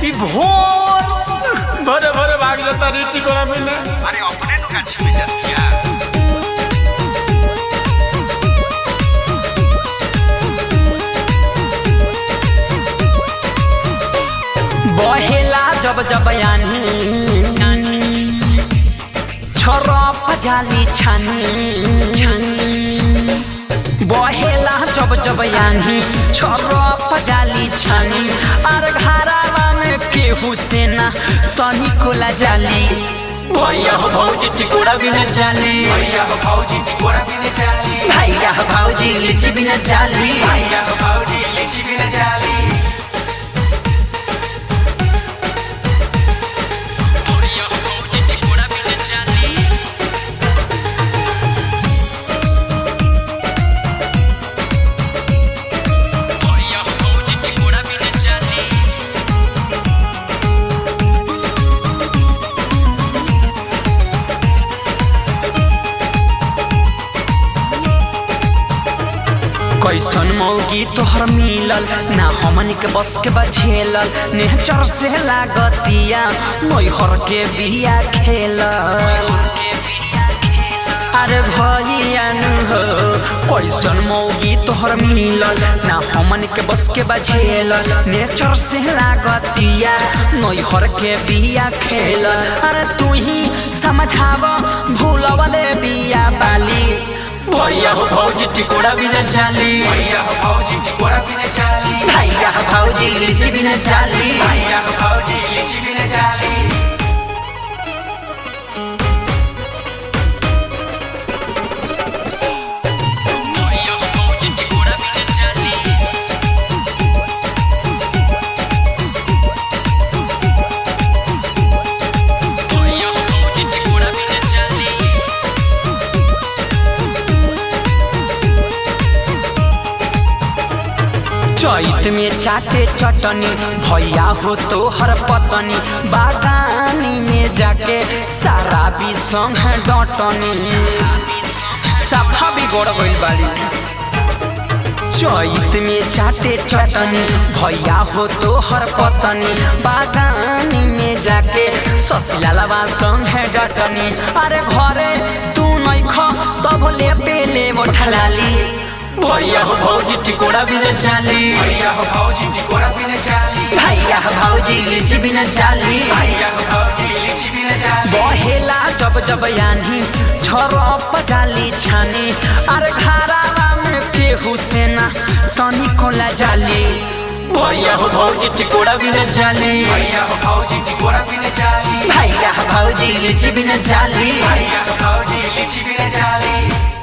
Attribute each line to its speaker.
Speaker 1: ई भोर भरे भरे भाग जाता रेटी कोरा मिले।
Speaker 2: अरे अपने नु गाछी में जातिया
Speaker 3: बहेला जब जब यानी छरप जाली छानी बहेला जब जब यानी छरप जाली छानी अरे घरावा में केहू सेना तनी कोला जाली भैया हो भौजी टिकोड़ा बिना जाली
Speaker 2: भैया हो भौजी टिकोड़ा बिना जाली
Speaker 3: भैया हो भौजी लीची बिना जाली
Speaker 2: भैया हो भौजी लीची बिना जाली
Speaker 3: कैसन मौगी तोहर मिलल ना हमन के बस के बझेलल नेचर से लागतिया मैहर के बिया खेलल अरे भैया हो कैसन मौगी तोहर मिलल ना हमन के बस के बझेलल नेचर से लागतिया मैहर के बिया खेलल अरे तू ही समझाव भूलवले बिया बाली भैया हो भौजी टिकोड़ा बिना जाली
Speaker 2: भैया हो भौजी टिकोड़ा बिना जाली
Speaker 3: भैया हो भौजी लीची बिना जाली
Speaker 2: भैया हो भौजी लीची बिना जाली
Speaker 3: चैत में चाटे चटनी भैया हो तो हर पतनी बागानी में जाके सारा भी संग है डटनी सफा भी गोड़ गइल बाली चैत में चाटे चटनी भैया हो तो हर पतनी बागानी में जाके ससलालवा संग है डटनी अरे घरे तू नहीं खा तब ले पेले मोठलाली भैया हो भौजी टिकोड़ा बिना जाली
Speaker 2: भैया हो भौजी टिकोड़ा बिना जाली
Speaker 3: भैया हो भौजी लीची बिना जाली
Speaker 2: भैया हो भौजी लीची बिना जाली
Speaker 3: बहेला जब जब यानी छरप जाली छानी अरे घरावा में केहू सेना तनी कोला जाली भैया हो भौजी टिकोड़ा बिना जाली
Speaker 2: भैया हो भौजी टिकोड़ा बिना जाली
Speaker 3: भैया हो भौजी लीची बिना जाली
Speaker 2: भैया हो भौजी लीची बिना जाली।